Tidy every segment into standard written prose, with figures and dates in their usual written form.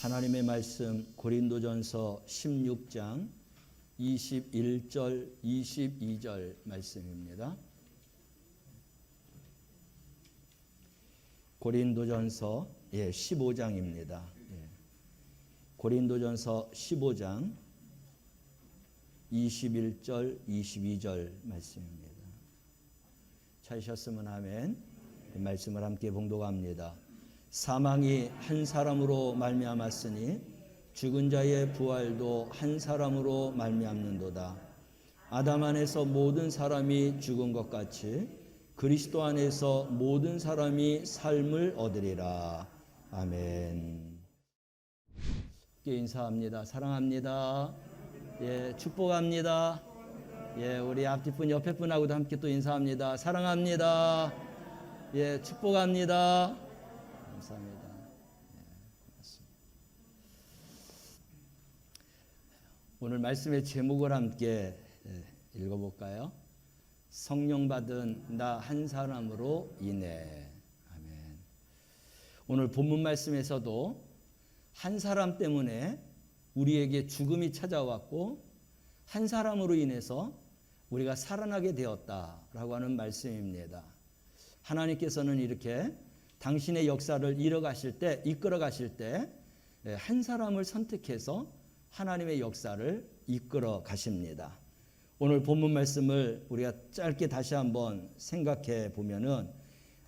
하나님의 말씀 고린도전서 16장 21절 22절 말씀입니다. 고린도전서 15장입니다. 고린도전서 15장 21절 22절 말씀입니다. 찾으셨으면 아멘. 말씀을 함께 봉독합니다. 사망이 한 사람으로 말미암았으니 죽은 자의 부활도 한 사람으로 말미암는도다. 아담 안에서 모든 사람이 죽은 것 같이 그리스도 안에서 모든 사람이 삶을 얻으리라. 아멘. 함께 인사합니다. 사랑합니다. 축복합니다. 우리 앞뒷분 옆에분하고도 함께 또 인사합니다. 사랑합니다. 축복합니다. 감사합니다. 고맙습니다. 오늘 말씀의 제목을 함께 읽어볼까요? 성령 받은 나 한 사람으로 인해. 아멘. 오늘 본문 말씀에서도 한 사람 때문에 우리에게 죽음이 찾아왔고 한 사람으로 인해서 우리가 살아나게 되었다라고 하는 말씀입니다. 하나님께서는 이렇게 당신의 역사를 이끌어 가실 때 한 사람을 선택해서 하나님의 역사를 이끌어 가십니다. 오늘 본문 말씀을 우리가 짧게 다시 한번 생각해 보면은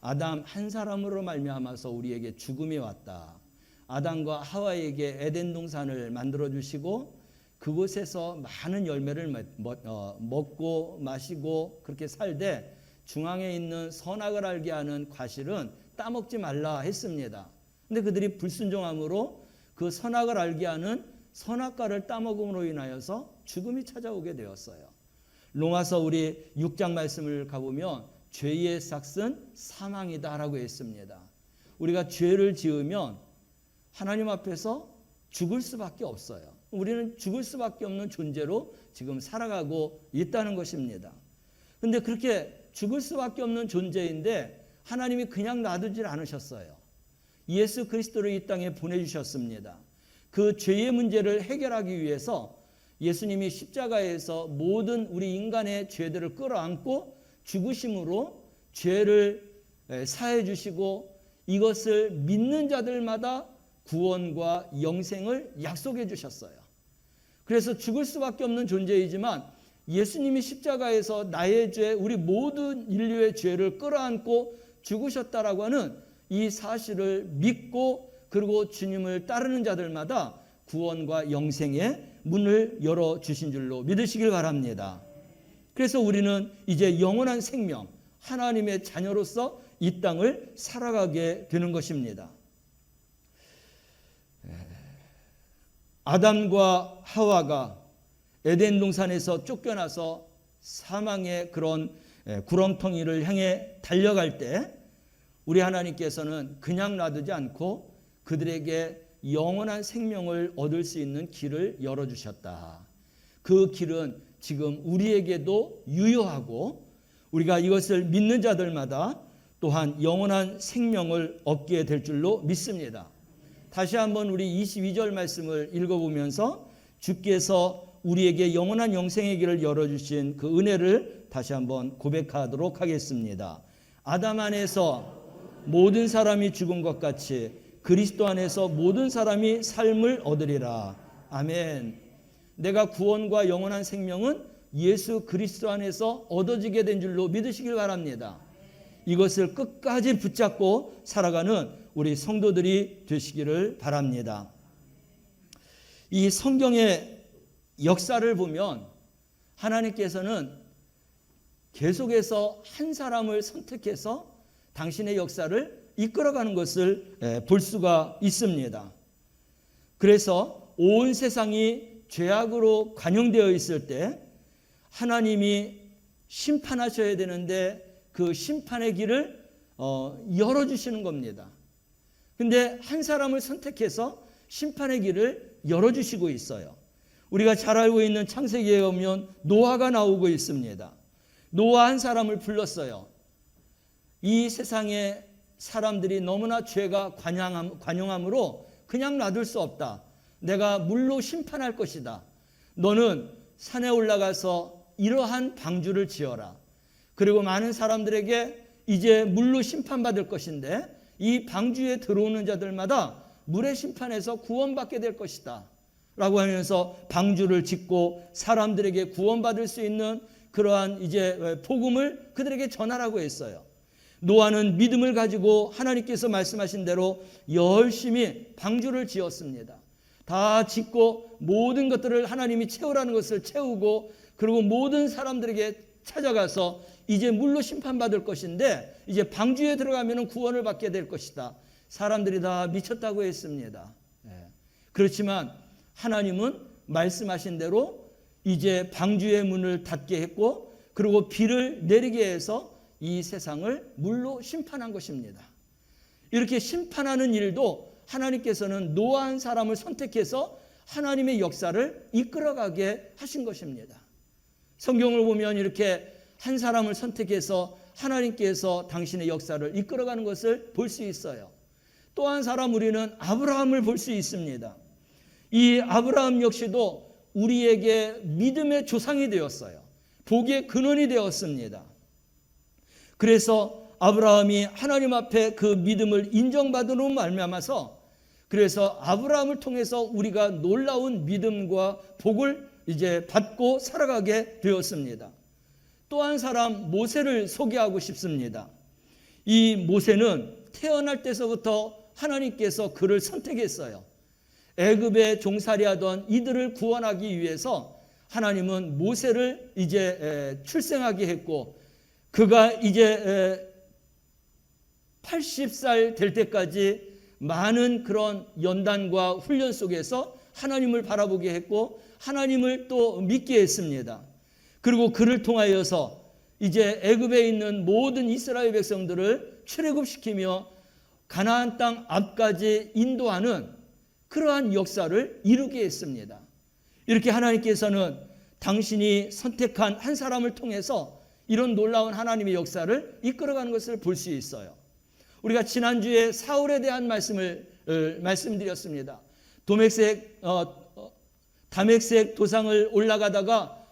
아담 한 사람으로 말미암아서 우리에게 죽음이 왔다. 아담과 하와에게 에덴 동산을 만들어 주시고 그곳에서 많은 열매를 먹고 마시고 그렇게 살되 중앙에 있는 선악을 알게 하는 과실은 따먹지 말라 했습니다. 근데 그들이 불순종함으로 그 선악을 알게 하는 선악과를 따먹음으로 인하여서 죽음이 찾아오게 되었어요. 로마서 우리 6장 말씀을 가보면 죄의 삭은 사망이다라고 했습니다. 우리가 죄를 지으면 하나님 앞에서 죽을 수밖에 없어요. 우리는 죽을 수밖에 없는 존재로 지금 살아가고 있다는 것입니다. 그런데 그렇게 죽을 수밖에 없는 존재인데 하나님이 그냥 놔두질 않으셨어요. 예수 그리스도를 이 땅에 보내주셨습니다. 그 죄의 문제를 해결하기 위해서 예수님이 십자가에서 모든 우리 인간의 죄들을 끌어안고 죽으심으로 죄를 사해 주시고 이것을 믿는 자들마다 구원과 영생을 약속해 주셨어요. 그래서 죽을 수밖에 없는 존재이지만 예수님이 십자가에서 나의 죄, 우리 모든 인류의 죄를 끌어안고 죽으셨다라고 하는 이 사실을 믿고 그리고 주님을 따르는 자들마다 구원과 영생의 문을 열어주신 줄로 믿으시길 바랍니다. 그래서 우리는 이제 영원한 생명, 하나님의 자녀로서 이 땅을 살아가게 되는 것입니다. 아담과 하와가 에덴 동산에서 쫓겨나서 사망의 그런 구렁텅이를 향해 달려갈 때 우리 하나님께서는 그냥 놔두지 않고 그들에게 영원한 생명을 얻을 수 있는 길을 열어주셨다. 그 길은 지금 우리에게도 유효하고 우리가 이것을 믿는 자들마다 또한 영원한 생명을 얻게 될 줄로 믿습니다. 다시 한번 우리 22절 말씀을 읽어보면서 주께서 우리에게 영원한 영생의 길을 열어주신 그 은혜를 다시 한번 고백하도록 하겠습니다. 아담 안에서 모든 사람이 죽은 것 같이 그리스도 안에서 모든 사람이 삶을 얻으리라. 아멘. 내가 구원과 영원한 생명은 예수 그리스도 안에서 얻어지게 된 줄로 믿으시길 바랍니다. 이것을 끝까지 붙잡고 살아가는 우리 성도들이 되시기를 바랍니다. 이 성경의 역사를 보면 하나님께서는 계속해서 한 사람을 선택해서 당신의 역사를 이끌어가는 것을 볼 수가 있습니다. 그래서 온 세상이 죄악으로 관영되어 있을 때 하나님이 심판하셔야 되는데 그 심판의 길을 열어주시는 겁니다. 근데 한 사람을 선택해서 심판의 길을 열어주시고 있어요. 우리가 잘 알고 있는 창세기에 보면 노아가 나오고 있습니다. 노아 한 사람을 불렀어요. 이 세상에 사람들이 너무나 죄가 관영함으로 그냥 놔둘 수 없다. 내가 물로 심판할 것이다. 너는 산에 올라가서 이러한 방주를 지어라. 그리고 많은 사람들에게 이제 물로 심판받을 것인데 이 방주에 들어오는 자들마다 물의 심판에서 구원받게 될 것이다 라고 하면서 방주를 짓고 사람들에게 구원받을 수 있는 그러한 이제 복음을 그들에게 전하라고 했어요. 노아는 믿음을 가지고 하나님께서 말씀하신 대로 열심히 방주를 지었습니다. 다 짓고 모든 것들을 하나님이 채우라는 것을 채우고 그리고 모든 사람들에게 찾아가서 이제 물로 심판받을 것인데 이제 방주에 들어가면 구원을 받게 될 것이다. 사람들이 다 미쳤다고 했습니다. 그렇지만 하나님은 말씀하신 대로 이제 방주의 문을 닫게 했고 그리고 비를 내리게 해서 이 세상을 물로 심판한 것입니다. 이렇게 심판하는 일도 하나님께서는 노아 한 사람을 선택해서 하나님의 역사를 이끌어가게 하신 것입니다. 성경을 보면 이렇게 한 사람을 선택해서 하나님께서 당신의 역사를 이끌어가는 것을 볼 수 있어요. 또 한 사람 우리는 아브라함을 볼 수 있습니다. 이 아브라함 역시도 우리에게 믿음의 조상이 되었어요. 복의 근원이 되었습니다. 그래서 아브라함이 하나님 앞에 그 믿음을 인정받으로 말미암아서 그래서 아브라함을 통해서 우리가 놀라운 믿음과 복을 이제 받고 살아가게 되었습니다. 또 한 사람 모세를 소개하고 싶습니다. 이 모세는 태어날 때서부터 하나님께서 그를 선택했어요. 애굽에 종살이하던 이들을 구원하기 위해서 하나님은 모세를 이제 출생하게 했고 그가 이제 80살 될 때까지 많은 그런 연단과 훈련 속에서 하나님을 바라보게 했고 하나님을 또 믿게 했습니다. 그리고 그를 통하여서 이제 애굽에 있는 모든 이스라엘 백성들을 출애굽시키며 가나안 땅 앞까지 인도하는 그러한 역사를 이루게 했습니다. 이렇게 하나님께서는 당신이 선택한 한 사람을 통해서 이런 놀라운 하나님의 역사를 이끌어가는 것을 볼 수 있어요. 우리가 지난주에 사울에 대한 말씀드렸습니다. 다메섹 도상을 올라가다가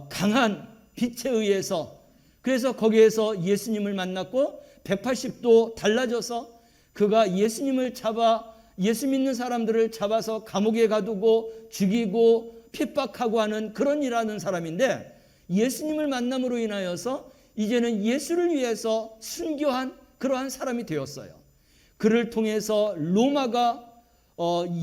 강한 빛에 의해서 그래서 거기에서 예수님을 만났고 180도 달라져서 그가 예수님을 잡아 예수 믿는 사람들을 잡아서 감옥에 가두고 죽이고 핍박하고 하는 그런 일하는 사람인데 예수님을 만남으로 인하여서 이제는 예수를 위해서 순교한 그러한 사람이 되었어요. 그를 통해서 로마가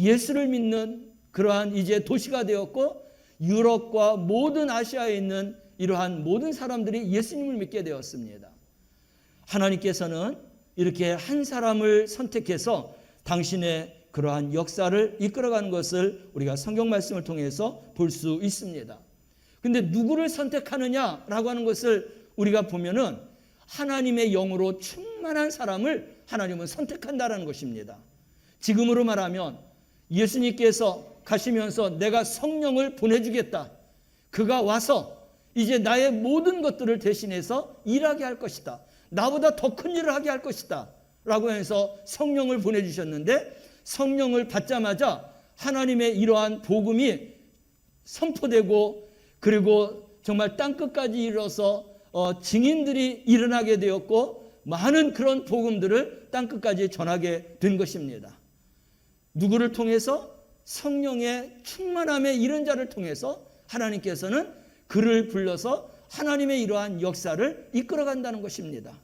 예수를 믿는 그러한 이제 도시가 되었고 유럽과 모든 아시아에 있는 이러한 모든 사람들이 예수님을 믿게 되었습니다. 하나님께서는 이렇게 한 사람을 선택해서 당신의 그러한 역사를 이끌어가는 것을 우리가 성경 말씀을 통해서 볼 수 있습니다. 근데 누구를 선택하느냐라고 하는 것을 우리가 보면은 하나님의 영으로 충만한 사람을 하나님은 선택한다라는 것입니다. 지금으로 말하면 예수님께서 가시면서 내가 성령을 보내주겠다. 그가 와서 이제 나의 모든 것들을 대신해서 일하게 할 것이다. 나보다 더 큰 일을 하게 할 것이다. 라고 해서 성령을 보내주셨는데 성령을 받자마자 하나님의 이러한 복음이 선포되고 그리고 정말 땅끝까지 이르러서 증인들이 일어나게 되었고 많은 그런 복음들을 땅끝까지 전하게 된 것입니다. 누구를 통해서? 성령의 충만함의 이런 자를 통해서 하나님께서는 그를 불러서 하나님의 이러한 역사를 이끌어간다는 것입니다.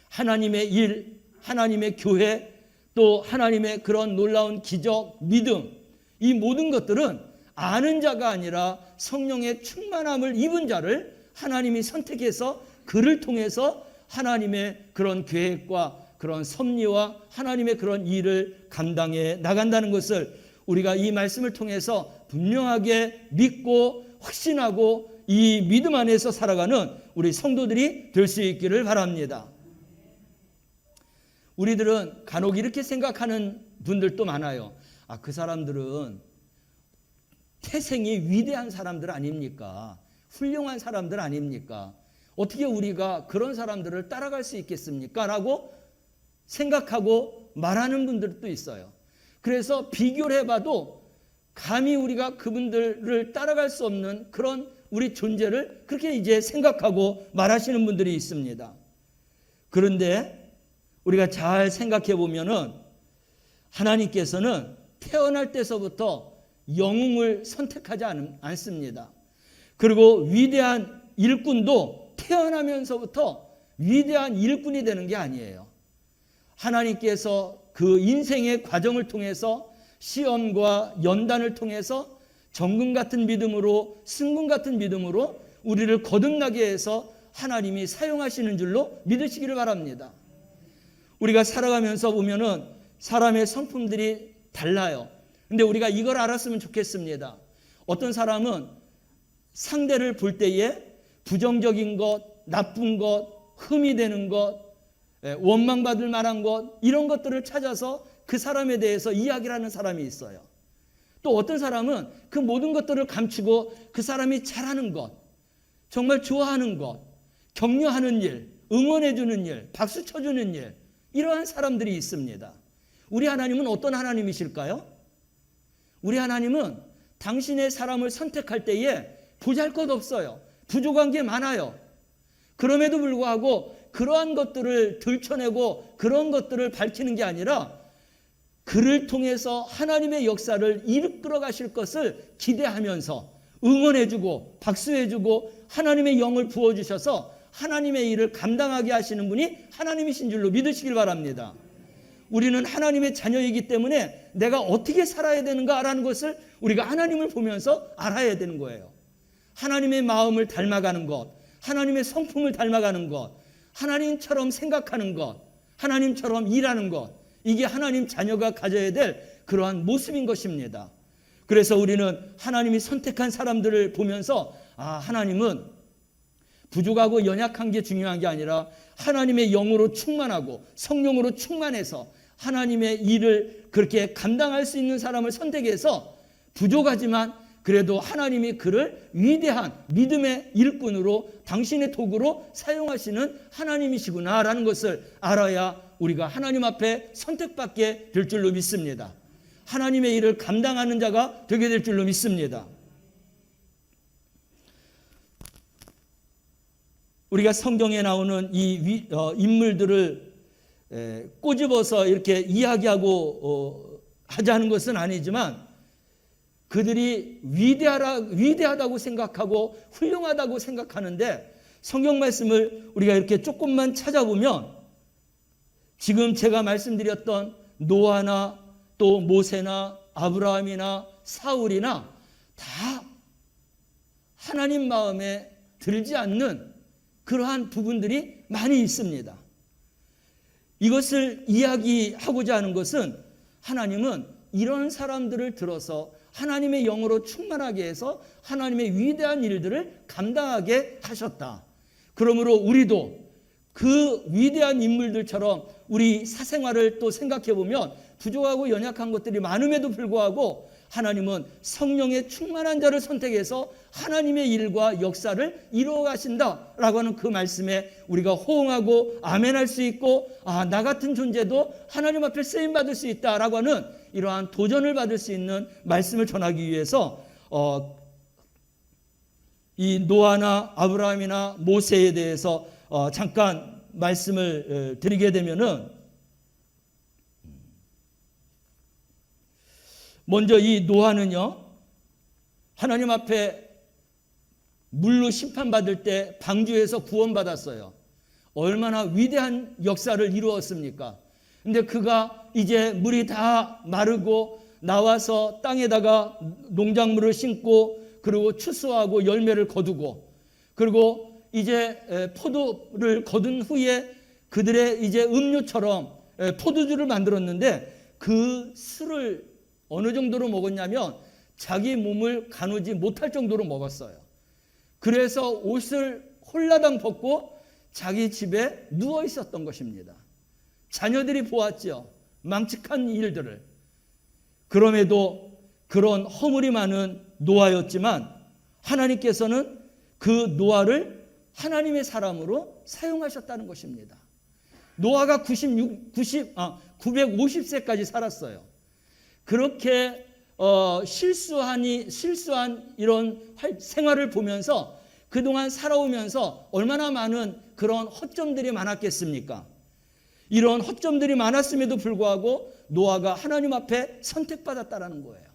하나님의 일, 하나님의 교회, 또 하나님의 그런 놀라운 기적, 믿음, 이 모든 것들은 아는 자가 아니라 성령의 충만함을 입은 자를 하나님이 선택해서 그를 통해서 하나님의 그런 계획과 그런 섭리와 하나님의 그런 일을 감당해 나간다는 것을 우리가 이 말씀을 통해서 분명하게 믿고 확신하고 이 믿음 안에서 살아가는 우리 성도들이 될 수 있기를 바랍니다. 우리들은 간혹 이렇게 생각하는 분들도 많아요. 그 사람들은 태생이 위대한 사람들 아닙니까? 훌륭한 사람들 아닙니까? 어떻게 우리가 그런 사람들을 따라갈 수 있겠습니까? 라고 생각하고 말하는 분들도 있어요. 그래서 비교를 해봐도 감히 우리가 그분들을 따라갈 수 없는 그런 우리 존재를 그렇게 이제 생각하고 말하시는 분들이 있습니다. 그런데 우리가 잘 생각해 보면은 하나님께서는 태어날 때서부터 영웅을 선택하지 않습니다. 그리고 위대한 일꾼도 태어나면서부터 위대한 일꾼이 되는 게 아니에요. 하나님께서 그 인생의 과정을 통해서 시험과 연단을 통해서 정금 같은 믿음으로, 승금 같은 믿음으로 우리를 거듭나게 해서 하나님이 사용하시는 줄로 믿으시기를 바랍니다. 우리가 살아가면서 보면은 사람의 성품들이 달라요. 근데 우리가 이걸 알았으면 좋겠습니다. 어떤 사람은 상대를 볼 때에 부정적인 것, 나쁜 것, 흠이 되는 것, 원망받을 만한 것, 이런 것들을 찾아서 그 사람에 대해서 이야기를 하는 사람이 있어요. 또 어떤 사람은 그 모든 것들을 감추고 그 사람이 잘하는 것, 정말 좋아하는 것, 격려하는 일, 응원해주는 일, 박수 쳐주는 일, 이러한 사람들이 있습니다. 우리 하나님은 어떤 하나님이실까요? 우리 하나님은 당신의 사람을 선택할 때에 보잘것없어요. 부족한 게 많아요. 그럼에도 불구하고 그러한 것들을 들춰내고 그런 것들을 밝히는 게 아니라 그를 통해서 하나님의 역사를 이끌어 가실 것을 기대하면서 응원해주고 박수해주고 하나님의 영을 부어주셔서 하나님의 일을 감당하게 하시는 분이 하나님이신 줄로 믿으시길 바랍니다. 우리는 하나님의 자녀이기 때문에 내가 어떻게 살아야 되는가라는 것을 우리가 하나님을 보면서 알아야 되는 거예요. 하나님의 마음을 닮아가는 것, 하나님의 성품을 닮아가는 것, 하나님처럼 생각하는 것, 하나님처럼 일하는 것, 이게 하나님 자녀가 가져야 될 그러한 모습인 것입니다. 그래서 우리는 하나님이 선택한 사람들을 보면서 하나님은 부족하고 연약한 게 중요한 게 아니라 하나님의 영으로 충만하고 성령으로 충만해서 하나님의 일을 그렇게 감당할 수 있는 사람을 선택해서 부족하지만 그래도 하나님이 그를 위대한 믿음의 일꾼으로 당신의 도구로 사용하시는 하나님이시구나라는 것을 알아야 우리가 하나님 앞에 선택받게 될 줄로 믿습니다. 하나님의 일을 감당하는 자가 되게 될 줄로 믿습니다. 우리가 성경에 나오는 이 인물들을 꼬집어서 이렇게 이야기하고 하자는 것은 아니지만 그들이 위대하다고 생각하고 훌륭하다고 생각하는데 성경 말씀을 우리가 이렇게 조금만 찾아보면 지금 제가 말씀드렸던 노아나 또 모세나 아브라함이나 사울이나 다 하나님 마음에 들지 않는 그러한 부분들이 많이 있습니다. 이것을 이야기하고자 하는 것은 하나님은 이런 사람들을 들어서 하나님의 영으로 충만하게 해서 하나님의 위대한 일들을 감당하게 하셨다. 그러므로 우리도 그 위대한 인물들처럼 우리 사생활을 또 생각해 보면 부족하고 연약한 것들이 많음에도 불구하고 하나님은 성령의 충만한 자를 선택해서 하나님의 일과 역사를 이루어 가신다라고 하는 그 말씀에 우리가 호응하고 아멘할 수 있고 나 같은 존재도 하나님 앞에 쓰임받을 수 있다라고 하는 이러한 도전을 받을 수 있는 말씀을 전하기 위해서 이 노아나 아브라함이나 모세에 대해서 잠깐 말씀을 드리게 되면은 먼저 이 노아는요 하나님 앞에 물로 심판받을 때 방주에서 구원받았어요. 얼마나 위대한 역사를 이루었습니까? 근데 그가 이제 물이 다 마르고 나와서 땅에다가 농작물을 심고 그리고 추수하고 열매를 거두고 그리고 이제 포도를 거둔 후에 그들의 이제 음료처럼 포도주를 만들었는데 그 술을 어느 정도로 먹었냐면 자기 몸을 가누지 못할 정도로 먹었어요. 그래서 옷을 홀라당 벗고 자기 집에 누워 있었던 것입니다. 자녀들이 보았죠. 망측한 일들을. 그럼에도 그런 허물이 많은 노아였지만 하나님께서는 그 노아를 하나님의 사람으로 사용하셨다는 것입니다. 노아가 950세까지 살았어요. 그렇게 실수한 이런 생활을 보면서 그동안 살아오면서 얼마나 많은 그런 허점들이 많았겠습니까? 이런 허점들이 많았음에도 불구하고 노아가 하나님 앞에 선택받았다는 거예요.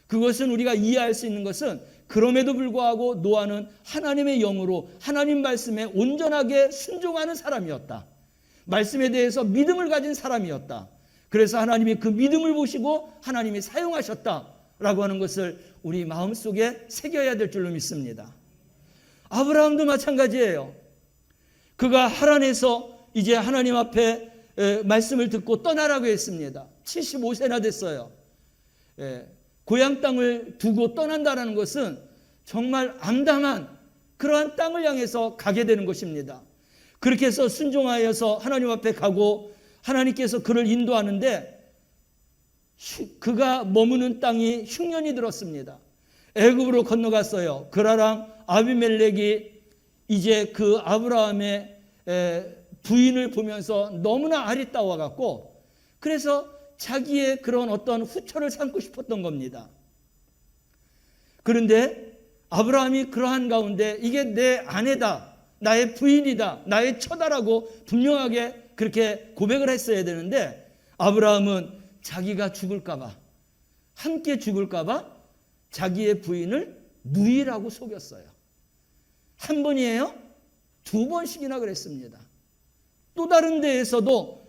그것은 우리가 이해할 수 있는 것은 그럼에도 불구하고 노아는 하나님의 영으로 하나님 말씀에 온전하게 순종하는 사람이었다. 말씀에 대해서 믿음을 가진 사람이었다. 그래서 하나님이 그 믿음을 보시고 하나님이 사용하셨다라고 하는 것을 우리 마음속에 새겨야 될 줄로 믿습니다. 아브라함도 마찬가지예요. 그가 하란에서 이제 하나님 앞에 말씀을 듣고 떠나라고 했습니다. 75세나 됐어요. 고향 땅을 두고 떠난다는 것은 정말 암담한 그러한 땅을 향해서 가게 되는 것입니다. 그렇게 해서 순종하여서 하나님 앞에 가고 하나님께서 그를 인도하는데 그가 머무는 땅이 흉년이 들었습니다. 애굽으로 건너갔어요. 그라랑 아비멜렉이 이제 그 아브라함의 부인을 보면서 너무나 아리따워 갖고 그래서 자기의 그런 어떤 후처를 삼고 싶었던 겁니다. 그런데 아브라함이 그러한 가운데 이게 내 아내다, 나의 부인이다, 나의 처다라고 분명하게 그렇게 고백을 했어야 되는데 아브라함은 자기가 죽을까 봐, 함께 죽을까 봐 자기의 부인을 누이라고 속였어요. 한 번이에요? 두 번씩이나 그랬습니다. 또 다른 데에서도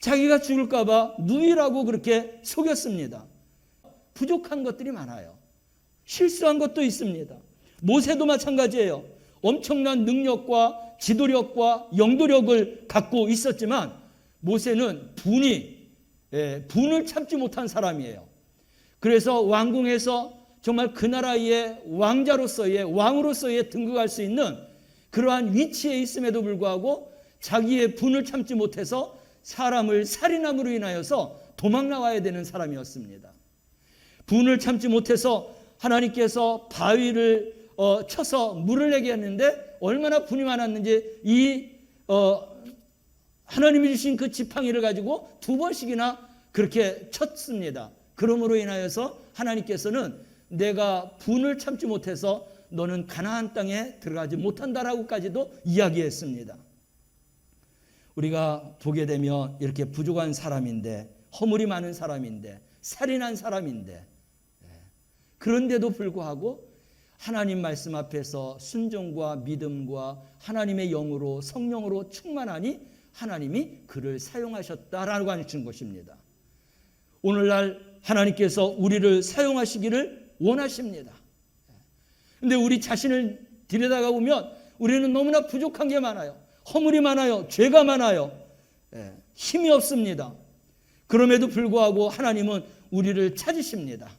자기가 죽을까 봐 누이라고 그렇게 속였습니다. 부족한 것들이 많아요. 실수한 것도 있습니다. 모세도 마찬가지예요. 엄청난 능력과 지도력과 영도력을 갖고 있었지만 모세는 분을 참지 못한 사람이에요. 그래서 왕궁에서 정말 그 나라의 왕자로서의 왕으로서의 등극할 수 있는 그러한 위치에 있음에도 불구하고 자기의 분을 참지 못해서 사람을 살인함으로 인하여서 도망 나와야 되는 사람이었습니다. 분을 참지 못해서 하나님께서 바위를 쳐서 물을 내게 했는데 얼마나 분이 많았는지 하나님이 주신 그 지팡이를 가지고 두 번씩이나 그렇게 쳤습니다. 그러므로 인하여서 하나님께서는 내가 분을 참지 못해서 너는 가나안 땅에 들어가지 못한다라고까지도 이야기했습니다. 우리가 보게 되면 이렇게 부족한 사람인데 허물이 많은 사람인데 살인한 사람인데 그런데도 불구하고 하나님 말씀 앞에서 순종과 믿음과 하나님의 영으로 성령으로 충만하니 하나님이 그를 사용하셨다라고 하는 것입니다. 오늘날 하나님께서 우리를 사용하시기를 원하십니다. 그런데 우리 자신을 들여다가 보면 우리는 너무나 부족한 게 많아요. 허물이 많아요. 죄가 많아요. 힘이 없습니다. 그럼에도 불구하고 하나님은 우리를 찾으십니다.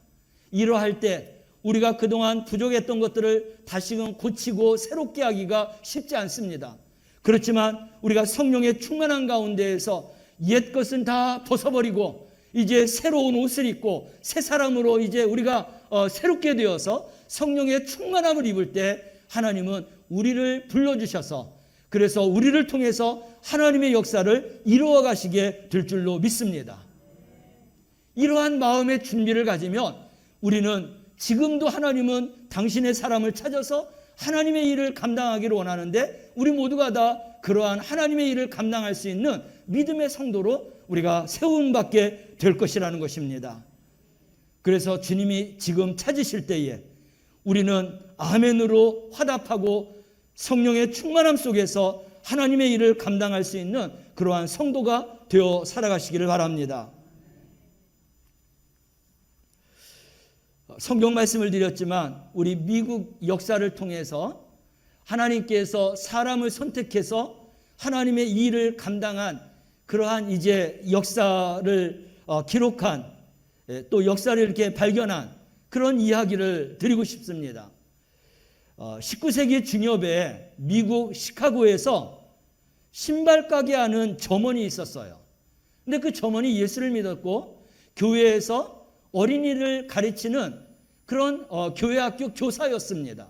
이러할 때 우리가 그동안 부족했던 것들을 다시금 고치고 새롭게 하기가 쉽지 않습니다. 그렇지만 우리가 성령의 충만한 가운데에서 옛 것은 다 벗어버리고 이제 새로운 옷을 입고 새 사람으로 이제 우리가 새롭게 되어서 성령의 충만함을 입을 때 하나님은 우리를 불러주셔서 그래서 우리를 통해서 하나님의 역사를 이루어 가시게 될 줄로 믿습니다. 이러한 마음의 준비를 가지면 우리는 지금도 하나님은 당신의 사람을 찾아서 하나님의 일을 감당하기를 원하는데 우리 모두가 다 그러한 하나님의 일을 감당할 수 있는 믿음의 성도로 우리가 세움받게 될 것이라는 것입니다. 그래서 주님이 지금 찾으실 때에 우리는 아멘으로 화답하고 성령의 충만함 속에서 하나님의 일을 감당할 수 있는 그러한 성도가 되어 살아가시기를 바랍니다. 성경 말씀을 드렸지만 우리 미국 역사를 통해서 하나님께서 사람을 선택해서 하나님의 일을 감당한 그러한 이제 역사를 기록한 또 역사를 이렇게 발견한 그런 이야기를 드리고 싶습니다. 19세기 중엽에 미국 시카고에서 신발 가게 하는 점원이 있었어요. 근데 그 점원이 예수를 믿었고 교회에서 어린이를 가르치는 그런 교회 학교 교사였습니다.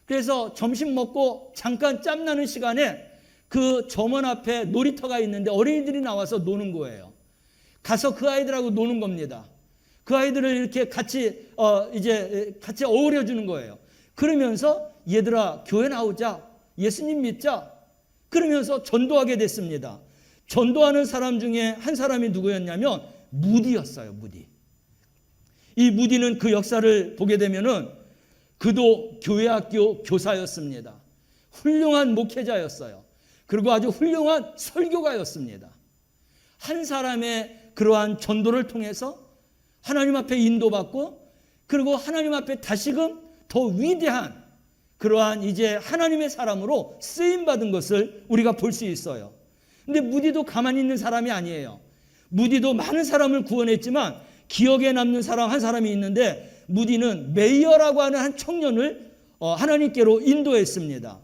그래서 점심 먹고 잠깐 짬나는 시간에 그 점원 앞에 놀이터가 있는데 어린이들이 나와서 노는 거예요. 가서 그 아이들하고 노는 겁니다. 그 아이들을 이렇게 같이 같이 어우려 주는 거예요. 그러면서 얘들아 교회 나오자, 예수님 믿자. 그러면서 전도하게 됐습니다. 전도하는 사람 중에 한 사람이 누구였냐면 무디였어요. 무디. 이 무디는 그 역사를 보게 되면은 그도 교회학교 교사였습니다. 훌륭한 목회자였어요. 그리고 아주 훌륭한 설교가였습니다. 한 사람의 그러한 전도를 통해서 하나님 앞에 인도받고 그리고 하나님 앞에 다시금 더 위대한 그러한 이제 하나님의 사람으로 쓰임받은 것을 우리가 볼 수 있어요. 근데 무디도 가만히 있는 사람이 아니에요. 무디도 많은 사람을 구원했지만 기억에 남는 사람 한 사람이 있는데 무디는 메이어라고 하는 한 청년을 하나님께로 인도했습니다.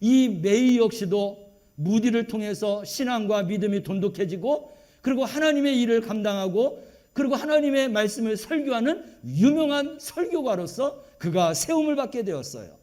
이 메이 역시도 무디를 통해서 신앙과 믿음이 돈독해지고 그리고 하나님의 일을 감당하고 그리고 하나님의 말씀을 설교하는 유명한 설교가로서 그가 세움을 받게 되었어요.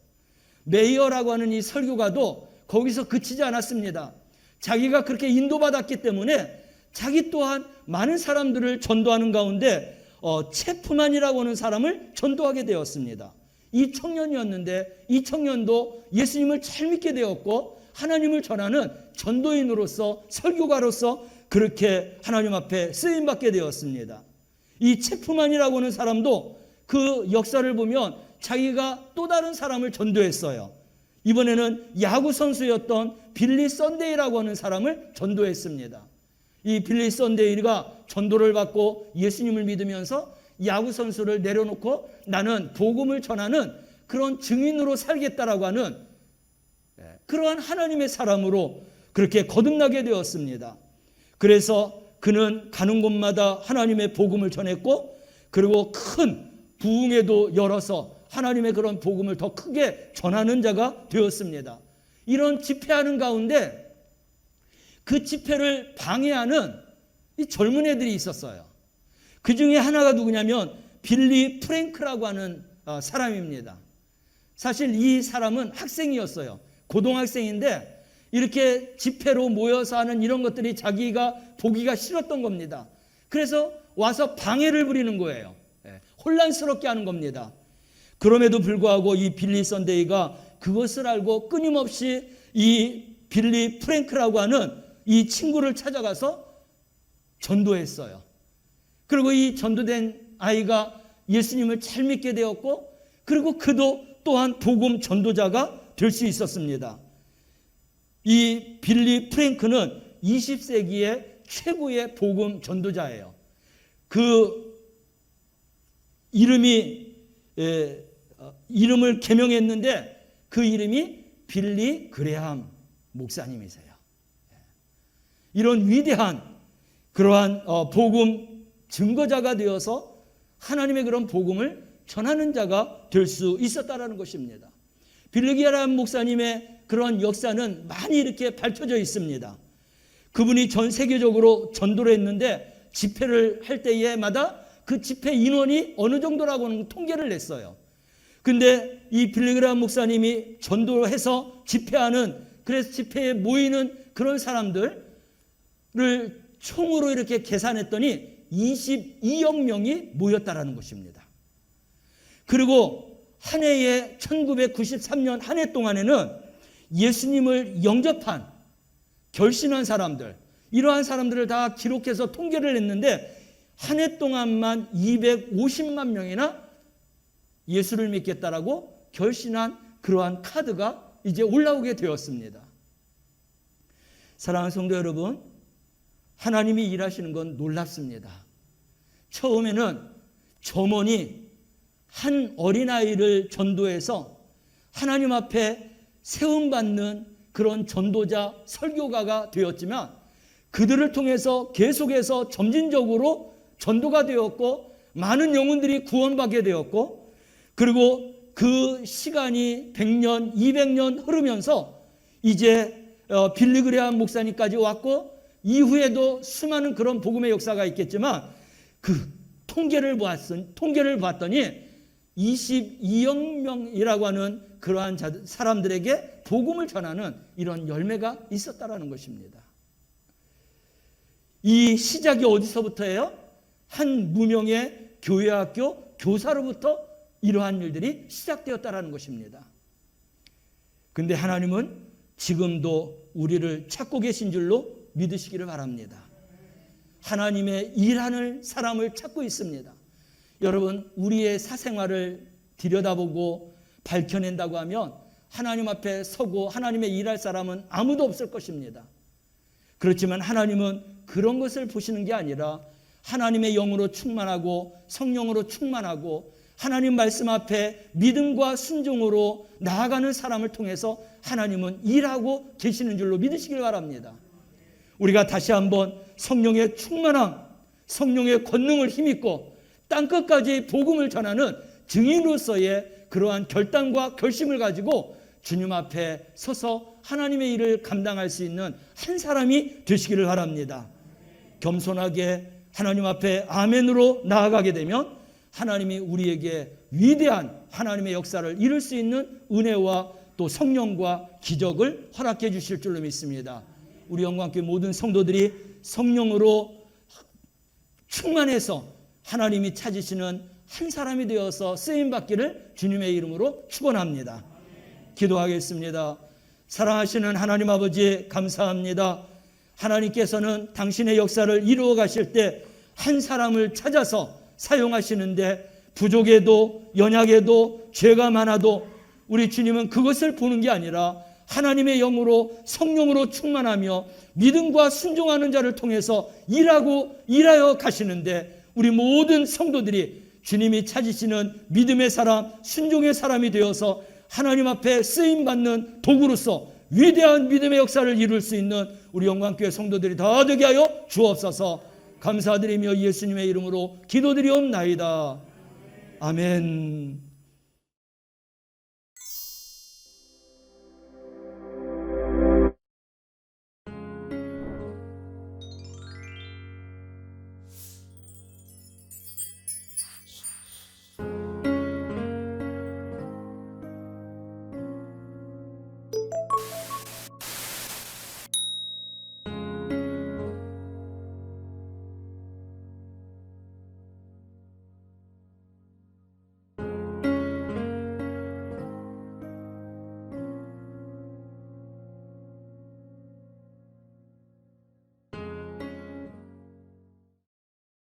메이어라고 하는 이 설교가도 거기서 그치지 않았습니다. 자기가 그렇게 인도받았기 때문에 자기 또한 많은 사람들을 전도하는 가운데 체프만이라고 하는 사람을 전도하게 되었습니다. 이 청년이었는데 이 청년도 예수님을 잘 믿게 되었고 하나님을 전하는 전도인으로서 설교가로서 그렇게 하나님 앞에 쓰임받게 되었습니다. 이 체프만이라고 하는 사람도 그 역사를 보면 자기가 또 다른 사람을 전도했어요. 이번에는 야구 선수였던 빌리 썬데이라고 하는 사람을 전도했습니다. 이 빌리 썬데이가 전도를 받고 예수님을 믿으면서 야구 선수를 내려놓고 나는 복음을 전하는 그런 증인으로 살겠다라고 하는 그러한 하나님의 사람으로 그렇게 거듭나게 되었습니다. 그래서 그는 가는 곳마다 하나님의 복음을 전했고 그리고 큰 부흥에도 열어서 하나님의 그런 복음을 더 크게 전하는 자가 되었습니다. 이런 집회하는 가운데 그 집회를 방해하는 이 젊은 애들이 있었어요. 그 중에 하나가 누구냐면 빌리 프랭크라고 하는 사람입니다. 사실 이 사람은 학생이었어요. 고등학생인데 이렇게 집회로 모여서 하는 이런 것들이 자기가 보기가 싫었던 겁니다. 그래서 와서 방해를 부리는 거예요. 혼란스럽게 하는 겁니다. 그럼에도 불구하고 이 빌리 썬데이가 그것을 알고 끊임없이 이 빌리 프랭크라고 하는 이 친구를 찾아가서 전도했어요. 그리고 이 전도된 아이가 예수님을 잘 믿게 되었고 그리고 그도 또한 복음 전도자가 될 수 있었습니다. 이 빌리 프랭크는 20세기의 최고의 복음 전도자예요. 그 이름을 개명했는데 그 이름이 빌리 그레함 목사님이세요. 이런 위대한 그러한 복음 증거자가 되어서 하나님의 그런 복음을 전하는 자가 될 수 있었다라는 것입니다. 빌리 그레함 목사님의 그런 역사는 많이 이렇게 밝혀져 있습니다. 그분이 전 세계적으로 전도를 했는데 집회를 할 때마다 그 집회 인원이 어느 정도라고 하는 통계를 냈어요. 근데 이 빌리 그레함 목사님이 전도해서 집회하는 그래서 집회에 모이는 그런 사람들을 총으로 이렇게 계산했더니 22억 명이 모였다라는 것입니다. 그리고 한 해에 1993년 한 해 동안에는 예수님을 영접한 결신한 사람들 이러한 사람들을 다 기록해서 통계를 냈는데 한 해 동안만 250만 명이나 예수를 믿겠다라고 결신한 그러한 카드가 이제 올라오게 되었습니다. 사랑하는 성도 여러분, 하나님이 일하시는 건 놀랍습니다. 처음에는 점원이 한 어린아이를 전도해서 하나님 앞에 세움받는 그런 전도자, 설교가가 되었지만 그들을 통해서 계속해서 점진적으로 전도가 되었고 많은 영혼들이 구원받게 되었고 그리고 그 시간이 100년, 200년 흐르면서 이제 빌리 그레함 목사님까지 왔고 이후에도 수많은 그런 복음의 역사가 있겠지만 그 통계를 봤더니 22억 명이라고 하는 그러한 사람들에게 복음을 전하는 이런 열매가 있었다라는 것입니다. 이 시작이 어디서부터예요? 한 무명의 교회학교 교사로부터 이러한 일들이 시작되었다라는 것입니다. 근데 하나님은 지금도 우리를 찾고 계신 줄로 믿으시기를 바랍니다. 하나님의 일하는 사람을 찾고 있습니다. 여러분, 우리의 사생활을 들여다보고 밝혀낸다고 하면 하나님 앞에 서고 하나님의 일할 사람은 아무도 없을 것입니다. 그렇지만 하나님은 그런 것을 보시는 게 아니라 하나님의 영으로 충만하고 성령으로 충만하고 하나님 말씀 앞에 믿음과 순종으로 나아가는 사람을 통해서 하나님은 일하고 계시는 줄로 믿으시길 바랍니다. 우리가 다시 한번 성령의 충만함, 성령의 권능을 힘입고 땅끝까지 복음을 전하는 증인으로서의 그러한 결단과 결심을 가지고 주님 앞에 서서 하나님의 일을 감당할 수 있는 한 사람이 되시기를 바랍니다. 겸손하게 하나님 앞에 아멘으로 나아가게 되면 하나님이 우리에게 위대한 하나님의 역사를 이룰 수 있는 은혜와 또 성령과 기적을 허락해 주실 줄로 믿습니다. 우리 영광교회 모든 성도들이 성령으로 충만해서 하나님이 찾으시는 한 사람이 되어서 쓰임받기를 주님의 이름으로 축원합니다. 기도하겠습니다. 사랑하시는 하나님 아버지, 감사합니다. 하나님께서는 당신의 역사를 이루어 가실 때 한 사람을 찾아서 사용하시는데 부족해도 연약해도 죄가 많아도 우리 주님은 그것을 보는 게 아니라 하나님의 영으로 성령으로 충만하며 믿음과 순종하는 자를 통해서 일하여 가시는데 우리 모든 성도들이 주님이 찾으시는 믿음의 사람, 순종의 사람이 되어서 하나님 앞에 쓰임받는 도구로서 위대한 믿음의 역사를 이룰 수 있는 우리 영광교회 성도들이 다 되게 하여 주옵소서. 감사드리며 예수님의 이름으로 기도드리옵나이다. 아멘.